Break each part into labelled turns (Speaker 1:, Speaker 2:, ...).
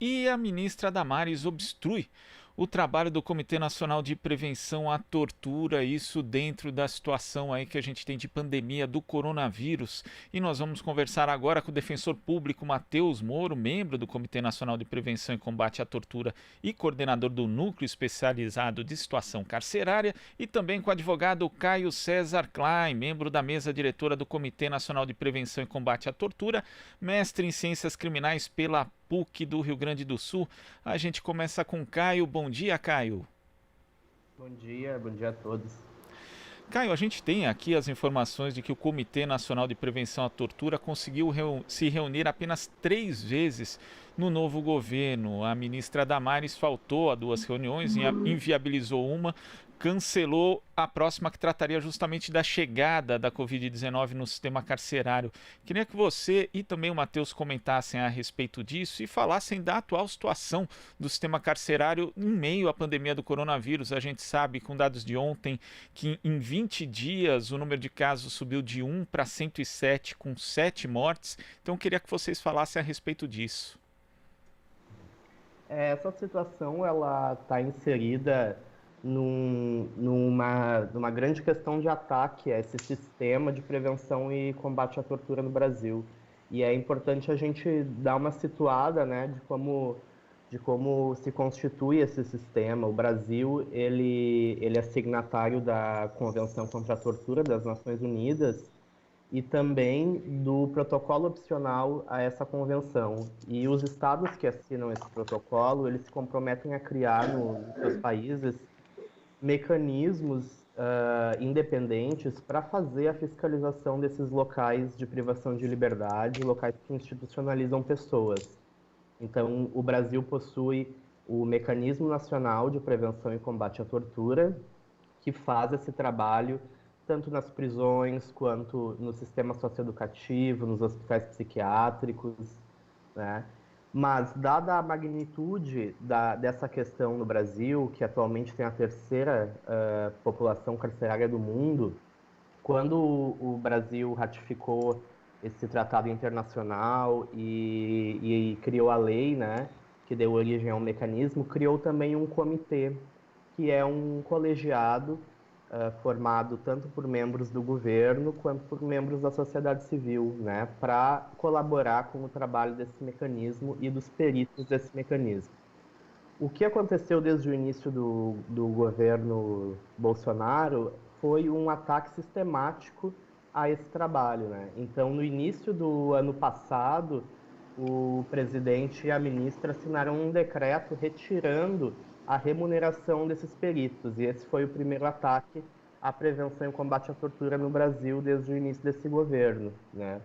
Speaker 1: e a ministra Damares obstrui o trabalho do Comitê Nacional de Prevenção à Tortura, isso dentro da situação aí que a gente tem de pandemia do coronavírus. E nós vamos conversar agora com o defensor público Matheus Moro, membro do Comitê Nacional de Prevenção e Combate à Tortura e coordenador do Núcleo Especializado de Situação Carcerária, e também com o advogado Caio César Klein, membro da mesa diretora do Comitê Nacional de Prevenção e Combate à Tortura, mestre em Ciências Criminais pela PUC do Rio Grande do Sul. A gente começa com Caio. Bom dia, Caio.
Speaker 2: Bom dia a todos.
Speaker 1: Caio, a gente tem aqui as informações de que o Comitê Nacional de Prevenção à Tortura conseguiu se reunir apenas 3 vezes no novo governo. A ministra Damares faltou a 2 reuniões, inviabilizou uma, cancelou a próxima, que trataria justamente da chegada da Covid-19 no sistema carcerário. Queria que você e também o Matheus comentassem a respeito disso e falassem da atual situação do sistema carcerário em meio à pandemia do coronavírus. A gente sabe, com dados de ontem, que em 20 dias o número de casos subiu de 1 para 107, com 7 mortes. Então, queria que vocês falassem a respeito disso.
Speaker 2: Essa situação ela está inserida numa grande questão de ataque a esse sistema de prevenção e combate à tortura no Brasil. E é importante a gente dar uma situada, né, de como se constitui esse sistema. O Brasil ele é signatário da Convenção contra a Tortura das Nações Unidas e também do protocolo opcional a essa convenção. E os estados que assinam esse protocolo, eles se comprometem a criar nos seus países mecanismos independentes para fazer a fiscalização desses locais de privação de liberdade, locais que institucionalizam pessoas. Então, o Brasil possui o Mecanismo Nacional de Prevenção e Combate à Tortura, que faz esse trabalho tanto nas prisões quanto no sistema socioeducativo, nos hospitais psiquiátricos, né? Mas, dada a magnitude dessa questão no Brasil, que atualmente tem a terceira população carcerária do mundo, quando o Brasil ratificou esse tratado internacional e criou a lei, né, que deu origem ao mecanismo, criou também um comitê, que é um colegiado formado tanto por membros do governo quanto por membros da sociedade civil, né, para colaborar com o trabalho desse mecanismo e dos peritos desse mecanismo. O que aconteceu desde o início do governo Bolsonaro foi um ataque sistemático a esse trabalho, né? Então, no início do ano passado, o presidente e a ministra assinaram um decreto retirando a remuneração desses peritos, e esse foi o primeiro ataque à prevenção e combate à tortura no Brasil desde o início desse governo, né?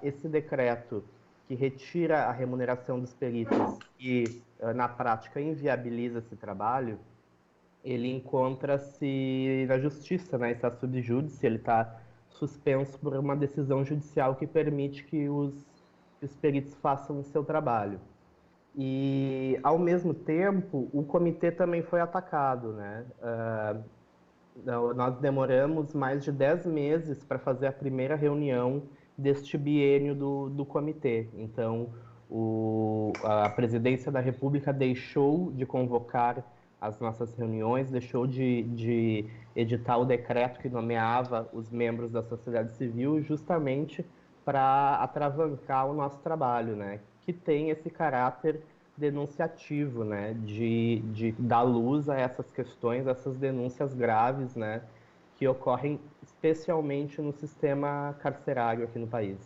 Speaker 2: Esse decreto que retira a remuneração dos peritos e, na prática, inviabiliza esse trabalho, ele encontra-se na justiça, né? Está sub júdice, ele está suspenso por uma decisão judicial que permite que os peritos façam o seu trabalho. E, ao mesmo tempo, o comitê também foi atacado, né? Nós demoramos mais de 10 meses para fazer a primeira reunião deste biênio do comitê. Então, a presidência da República deixou de convocar as nossas reuniões, deixou de editar o decreto que nomeava os membros da sociedade civil justamente para atravancar o nosso trabalho, né? Que tem esse caráter denunciativo, né? De dar luz a essas questões, essas denúncias graves, né? Que ocorrem especialmente no sistema carcerário aqui no país.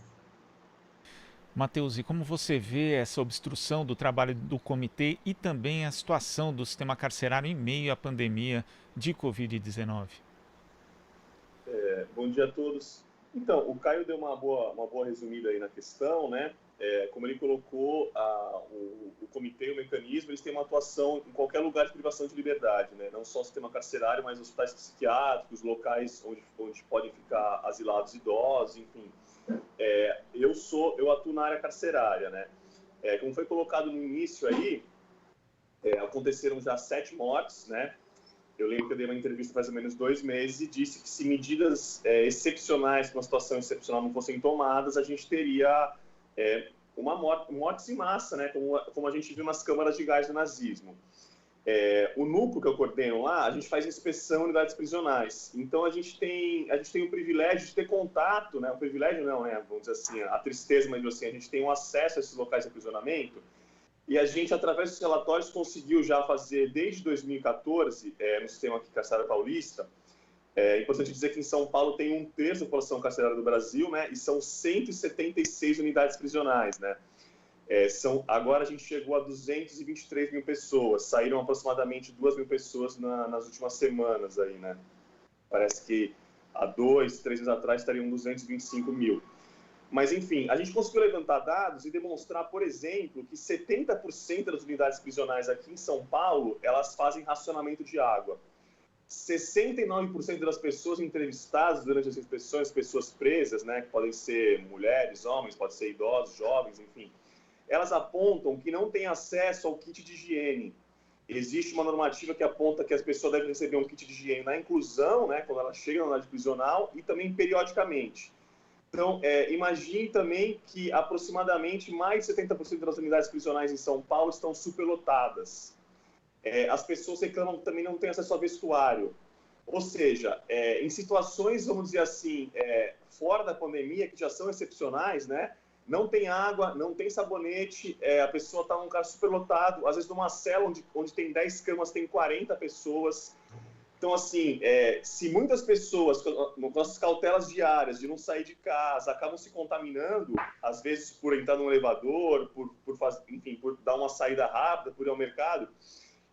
Speaker 1: Matheus, e como você vê essa obstrução do trabalho do comitê e também a situação do sistema carcerário em meio à pandemia de Covid-19?
Speaker 3: Bom dia a todos. Então, o Caio deu uma boa resumida aí na questão, né? Como ele colocou, o comitê e o mecanismo, eles têm uma atuação em qualquer lugar de privação de liberdade, né? Não só o sistema carcerário, mas hospitais psiquiátricos, locais onde podem ficar asilados idosos, enfim. Eu atuo na área carcerária, né? Como foi colocado no início aí, aconteceram já 7 mortes, né? Eu lembro que eu dei uma entrevista faz ou menos 2 meses e disse que se medidas excepcionais, para uma situação excepcional não fossem tomadas, a gente teria mortes em massa, né? Como a gente viu nas câmaras de gás do nazismo. O núcleo que eu coordeno lá, a gente faz inspeção em unidades prisionais. Então, a gente tem o privilégio de ter contato, né? O privilégio não, né? Vamos dizer assim, a tristeza, mas assim, a gente tem um acesso a esses locais de aprisionamento. E a gente, através dos relatórios, conseguiu já fazer, desde 2014, no sistema aqui carcerário paulista. É importante dizer que em São Paulo tem 1/3 da população carcerária do Brasil, né? E são 176 unidades prisionais, né? Agora a gente chegou a 223 mil pessoas, saíram aproximadamente 2 mil pessoas nas últimas semanas aí, né? Parece que há 2, 3 anos atrás estariam 225 mil. Mas, enfim, a gente conseguiu levantar dados e demonstrar, por exemplo, que 70% das unidades prisionais aqui em São Paulo, elas fazem racionamento de água. 69% das pessoas entrevistadas durante as inspeções, pessoas presas, né, que podem ser mulheres, homens, pode ser idosos, jovens, enfim, elas apontam que não têm acesso ao kit de higiene. Existe uma normativa que aponta que as pessoas devem receber um kit de higiene na inclusão, né, quando elas chegam na unidade prisional, e também periodicamente. Então, imagine também que aproximadamente mais de 70% das unidades prisionais em São Paulo estão superlotadas. As pessoas reclamam que também não têm acesso a vestuário. Ou seja, em situações, vamos dizer assim, fora da pandemia, que já são excepcionais, né? Não tem água, não tem sabonete, a pessoa está num lugar superlotado, às vezes numa cela onde tem 10 camas, tem 40 pessoas. Então, assim, se muitas pessoas, com as cautelas diárias de não sair de casa, acabam se contaminando, às vezes por entrar num elevador, por dar uma saída rápida, por ir ao mercado,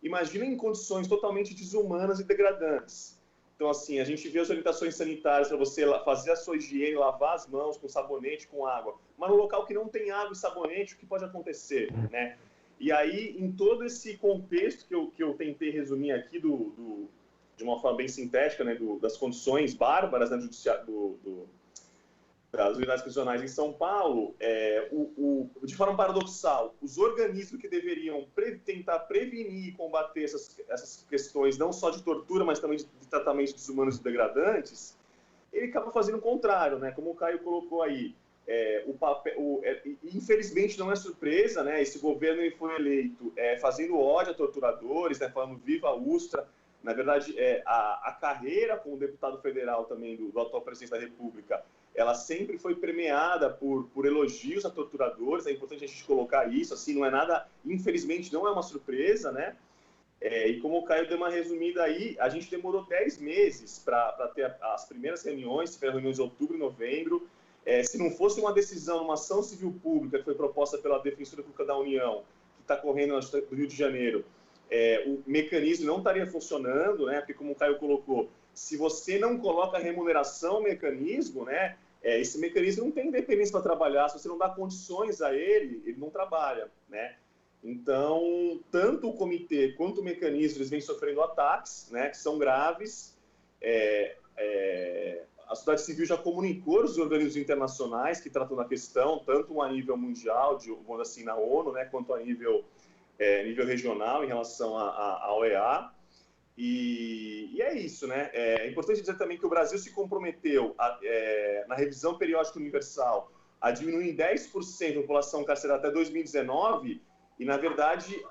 Speaker 3: imagina em condições totalmente desumanas e degradantes. Então, assim, a gente vê as orientações sanitárias para você fazer a sua higiene, lavar as mãos com sabonete, com água. Mas no local que não tem água e sabonete, o que pode acontecer, né? E aí, em todo esse contexto que eu tentei resumir aqui de uma forma bem sintética, né, das condições bárbaras, né, das unidades prisionais em São Paulo, de forma paradoxal, os organismos que deveriam tentar prevenir e combater essas questões, não só de tortura, mas também de tratamentos desumanos e degradantes, ele acaba fazendo o contrário, né, como o Caio colocou aí. Infelizmente não é surpresa, né, esse governo ele foi eleito fazendo ódio a torturadores, né, falando viva a Ustra. Na verdade, a carreira como deputado federal também do atual presidente da República, ela sempre foi premiada por elogios a torturadores. É importante a gente colocar isso, assim, não é nada, infelizmente não é uma surpresa, né? E como o Caio deu uma resumida aí, a gente demorou 10 meses para ter as primeiras reuniões, tiveram reuniões em outubro e novembro. Se não fosse uma decisão, uma ação civil pública que foi proposta pela Defensoria Pública da União, que está correndo no Rio de Janeiro, o mecanismo não estaria funcionando, né? Porque, como o Caio colocou, se você não coloca remuneração no mecanismo, né? Esse mecanismo não tem independência para trabalhar. Se você não dá condições a ele não trabalha, né? Então, tanto o comitê quanto o mecanismo, eles vêm sofrendo ataques, né? Que são graves. A sociedade civil já comunicou os organismos internacionais que tratam da questão, tanto a nível mundial, vamos assim, na ONU, né? Quanto a nível regional em relação à OEA, e é isso, né? É importante dizer também que o Brasil se comprometeu na revisão periódica universal a diminuir em 10% a população carcerária até 2019 e, na verdade,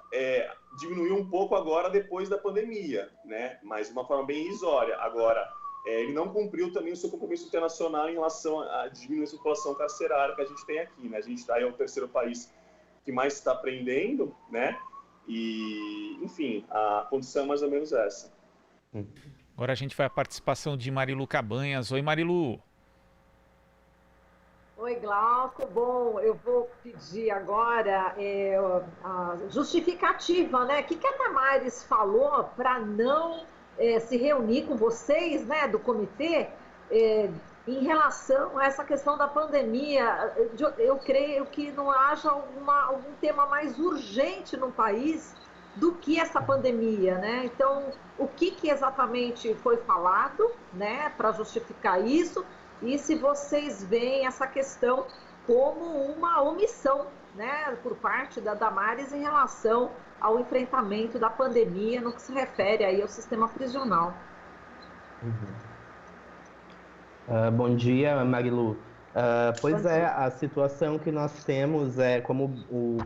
Speaker 3: diminuiu um pouco agora depois da pandemia, né? Mas de uma forma bem irrisória. Agora, ele não cumpriu também o seu compromisso internacional em relação à diminuição da população carcerária que a gente tem aqui, né? A gente é o terceiro país que mais está aprendendo, né? E, enfim, a condição é mais ou menos essa.
Speaker 1: Agora a gente vai à participação de Marilu Cabanhas. Oi, Marilu.
Speaker 4: Oi, Glauco. Bom, eu vou pedir agora a justificativa, né? O que a Damares falou para não se reunir com vocês, né, do comitê, em relação a essa questão da pandemia. Eu creio que não haja algum tema mais urgente no país do que essa pandemia, né? Então, o que exatamente foi falado, né, para justificar isso, e se vocês veem essa questão como uma omissão, né, por parte da Damares em relação ao enfrentamento da pandemia no que se refere aí ao sistema prisional.
Speaker 2: Bom dia, Marilu. Pois é, a situação que nós temos como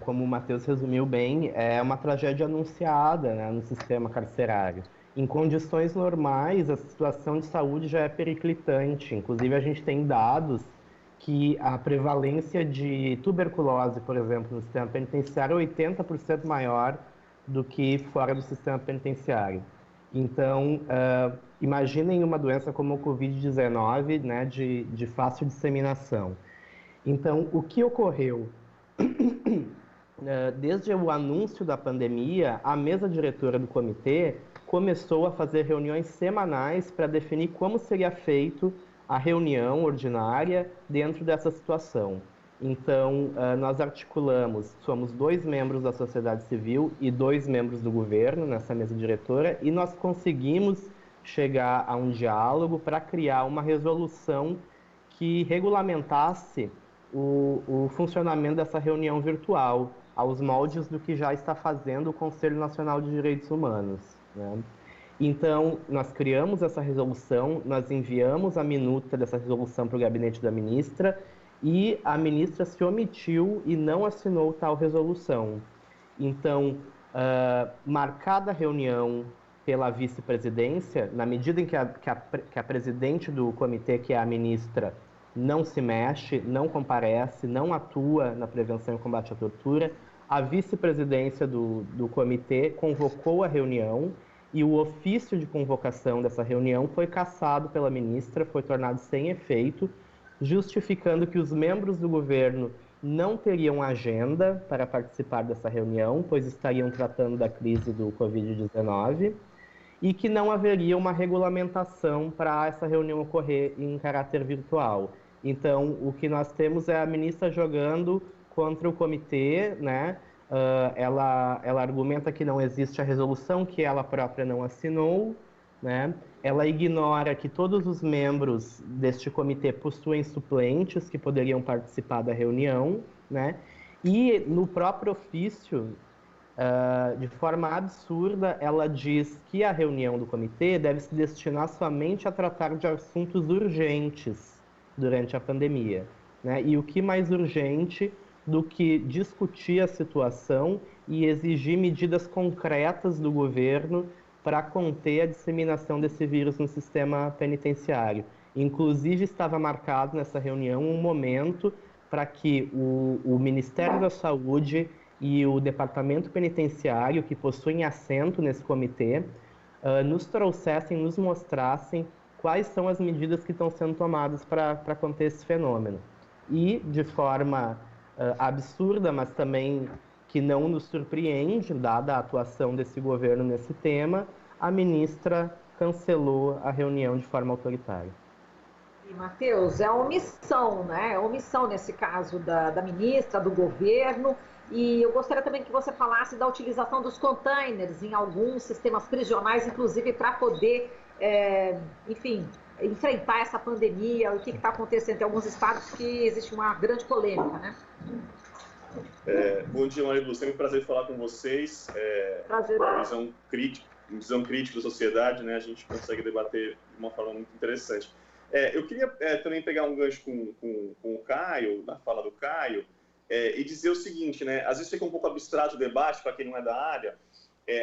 Speaker 2: o Matheus resumiu bem, é uma tragédia anunciada, né, no sistema carcerário. Em condições normais, a situação de saúde já é periclitante. Inclusive, a gente tem dados que a prevalência de tuberculose, por exemplo, no sistema penitenciário é 80% maior do que fora do sistema penitenciário. Então, imaginem uma doença como o Covid-19, né, de fácil disseminação. Então, o que ocorreu? Desde o anúncio da pandemia, a mesa diretora do comitê começou a fazer reuniões semanais para definir como seria feito a reunião ordinária dentro dessa situação. Então, nós articulamos, somos 2 membros da sociedade civil e 2 membros do governo nessa mesa diretora, e nós conseguimos chegar a um diálogo para criar uma resolução que regulamentasse o funcionamento dessa reunião virtual, aos moldes do que já está fazendo o Conselho Nacional de Direitos Humanos, né? Então, nós criamos essa resolução, nós enviamos a minuta dessa resolução para o gabinete da ministra, e a ministra se omitiu e não assinou tal resolução. Então, marcada a reunião pela vice-presidência, na medida em que a presidente do comitê, que é a ministra, não se mexe, não comparece, não atua na prevenção e combate à tortura, a vice-presidência do comitê convocou a reunião, e o ofício de convocação dessa reunião foi cassado pela ministra, foi tornado sem efeito, justificando que os membros do governo não teriam agenda para participar dessa reunião, pois estariam tratando da crise do Covid-19, e que não haveria uma regulamentação para essa reunião ocorrer em caráter virtual. Então, o que nós temos é a ministra jogando contra o comitê, né? Ela argumenta que não existe a resolução, que ela própria não assinou, né? Ela ignora que todos os membros deste comitê possuem suplentes que poderiam participar da reunião, né? E no próprio ofício, de forma absurda, ela diz que a reunião do comitê deve se destinar somente a tratar de assuntos urgentes durante a pandemia, né? E o que mais urgente do que discutir a situação e exigir medidas concretas do governo para conter a disseminação desse vírus no sistema penitenciário. Inclusive, estava marcado nessa reunião um momento para que o Ministério da Saúde e o Departamento Penitenciário, que possuem assento nesse comitê, nos trouxessem, nos mostrassem quais são as medidas que estão sendo tomadas para conter esse fenômeno. E, de forma absurda, mas também que não nos surpreende, dada a atuação desse governo nesse tema, a ministra cancelou a reunião de forma autoritária.
Speaker 4: E, Matheus, é omissão, né? É omissão nesse caso da ministra, do governo. E eu gostaria também que você falasse da utilização dos containers em alguns sistemas prisionais, inclusive para poder, enfim, enfrentar essa pandemia, o que está acontecendo. Tem alguns estados que existe uma grande polêmica, né?
Speaker 3: Bom dia, Marilu. Sempre um prazer falar com vocês.
Speaker 4: Prazer.
Speaker 3: Visão crítica da sociedade, né? A gente consegue debater de uma forma muito interessante. Eu queria também pegar um gancho com o Caio, na fala do Caio, e dizer o seguinte, né? Às vezes fica um pouco abstrato o debate, para quem não é da área,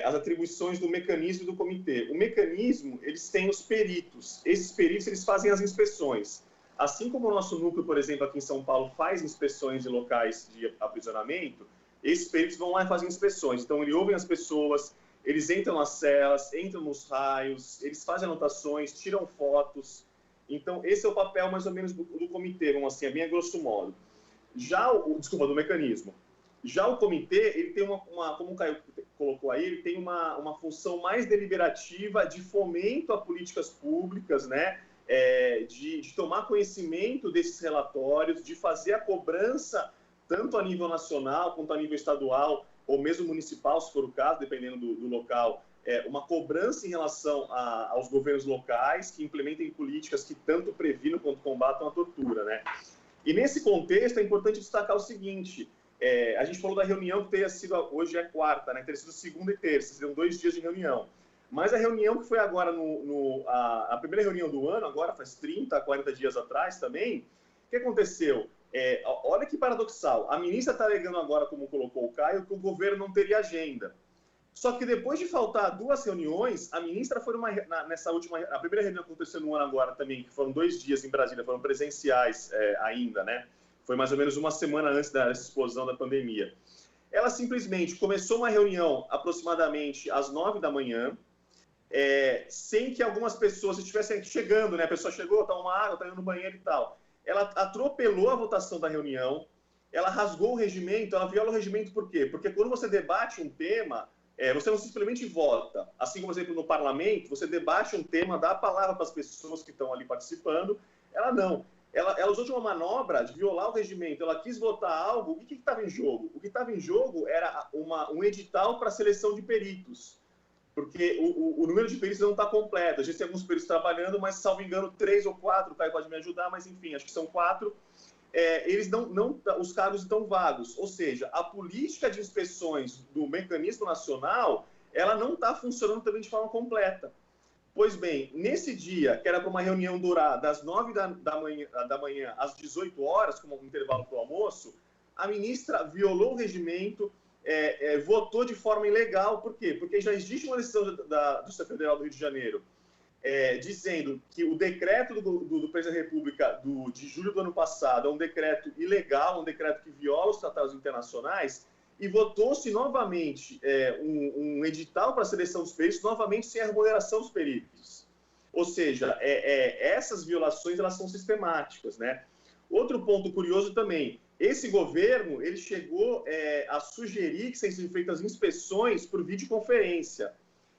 Speaker 3: as atribuições do mecanismo do comitê. O mecanismo, eles têm os peritos. Esses peritos, eles fazem as inspeções. Assim como o nosso núcleo, por exemplo, aqui em São Paulo, faz inspeções de locais de aprisionamento, esses peritos vão lá e fazem inspeções. Então, eles ouvem as pessoas, eles entram nas celas, entram nos raios, eles fazem anotações, tiram fotos. Então, esse é o papel, mais ou menos, do comitê, vamos assim, bem a grosso modo. Do mecanismo. Já o comitê, ele tem como o Caio colocou aí, ele tem uma função mais deliberativa de fomento a políticas públicas, né? De tomar conhecimento desses relatórios, de fazer a cobrança, tanto a nível nacional quanto a nível estadual, ou mesmo municipal, se for o caso, dependendo do local, uma cobrança em relação aos governos locais que implementem políticas que tanto previnam quanto combatam a tortura, né? E nesse contexto é importante destacar o seguinte, a gente falou da reunião que teria sido, hoje é quarta, né? Teria sido segunda e terça, seriam 2 dias de reunião. Mas a reunião que foi agora, a primeira reunião do ano, agora faz 30, 40 dias atrás também, que aconteceu? Olha que paradoxal. A ministra está alegando agora, como colocou o Caio, que o governo não teria agenda. Só que depois de faltar 2 reuniões, a ministra foi nessa última... A primeira reunião aconteceu no ano agora também, que foram 2 dias em Brasília, foram presenciais ainda, né? Foi mais ou menos uma semana antes dessa explosão da pandemia. Ela simplesmente começou uma reunião aproximadamente às 9 da manhã, sem que algumas pessoas estivessem chegando, né? A pessoa chegou, tá uma água, tá indo no banheiro e tal. Ela atropelou a votação da reunião, ela rasgou o regimento, ela viola o regimento por quê? Porque quando você debate um tema... você não simplesmente vota. Assim como, por exemplo, no parlamento, você debate um tema, dá a palavra para as pessoas que estão ali participando. Ela não. Ela usou de uma manobra de violar o regimento. Ela quis votar algo. O que estava em jogo? O que estava em jogo era um edital para seleção de peritos. Porque o número de peritos não está completo. A gente tem alguns peritos trabalhando, mas, salvo engano, 3 ou 4, o Caio pode me ajudar, mas, enfim, acho que são 4. Eles os cargos estão vagos, ou seja, a política de inspeções do mecanismo nacional, ela não está funcionando também de forma completa. Pois bem, nesse dia, que era para uma reunião durar das 9 da manhã às 18 horas, como um intervalo para o almoço, a ministra violou o regimento, votou de forma ilegal. Por quê? Porque já existe uma decisão do Justiça Federal do Rio de Janeiro, dizendo que o decreto do Presidente da República de julho do ano passado é um decreto ilegal, um decreto que viola os tratados internacionais, e votou-se novamente um edital para a seleção dos peritos, novamente sem a remuneração dos peritos. Ou seja, essas violações elas são sistemáticas, né? Outro ponto curioso também, esse governo ele chegou a sugerir que sejam feitas inspeções por videoconferência.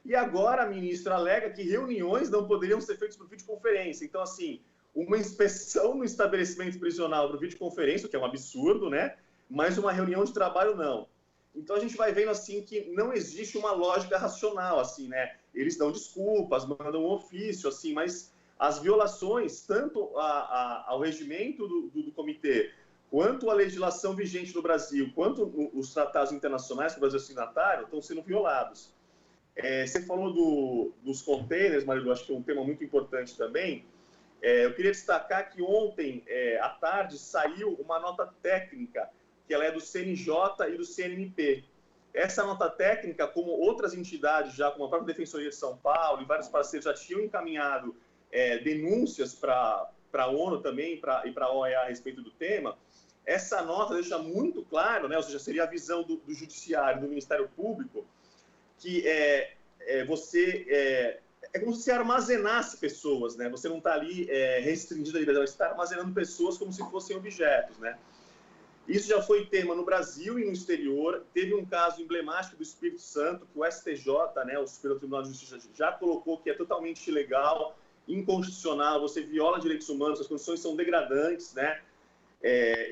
Speaker 3: E agora a ministra alega que reuniões não poderiam ser feitas por videoconferência. Então, assim, uma inspeção no estabelecimento prisional por videoconferência, o que é um absurdo, né? Mas uma reunião de trabalho, não. Então, a gente vai vendo, assim, que não existe uma lógica racional, assim, né? Eles dão desculpas, mandam um ofício, assim, mas as violações, tanto ao regimento do comitê, quanto à legislação vigente no Brasil, quanto os tratados internacionais que o Brasil é signatário, estão sendo violados. Você falou dos containers, Marilu, acho que é um tema muito importante também. Eu queria destacar que ontem, à tarde, saiu uma nota técnica, que ela é do CNJ e do CNMP. Essa nota técnica, como outras entidades, já como a própria Defensoria de São Paulo e vários parceiros já tinham encaminhado denúncias para a ONU também e para a OEA a respeito do tema, essa nota deixa muito claro, né, ou seja, seria a visão do Judiciário, do Ministério Público, que você é como se você armazenasse pessoas, né? Você não está ali restringido à liberdade, você está armazenando pessoas como se fossem objetos, né? Isso já foi tema no Brasil e no exterior. Teve um caso emblemático do Espírito Santo, que o STJ, né, o Superior Tribunal de Justiça, já colocou que é totalmente ilegal, inconstitucional, você viola direitos humanos, as condições são degradantes, né?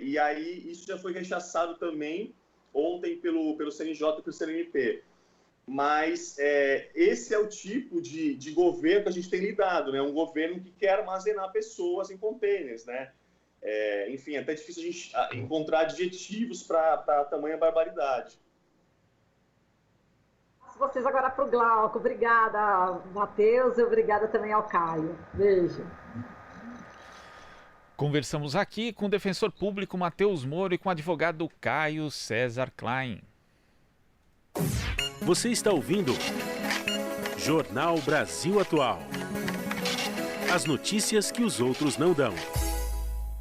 Speaker 3: E aí isso já foi rechaçado também ontem pelo CNJ e pelo CNMP. Mas esse é o tipo de governo que a gente tem lidado, né? Um governo que quer armazenar pessoas em containers, né? Enfim, é até difícil a gente encontrar adjetivos para tamanha barbaridade.
Speaker 4: Vocês agora para o Glauco. Obrigada, Matheus, e obrigada também ao Caio. Beijo.
Speaker 1: Conversamos aqui com o defensor público Matheus Moro e com o advogado Caio César Klein.
Speaker 5: Você está ouvindo Jornal Brasil Atual. As notícias que os outros não dão.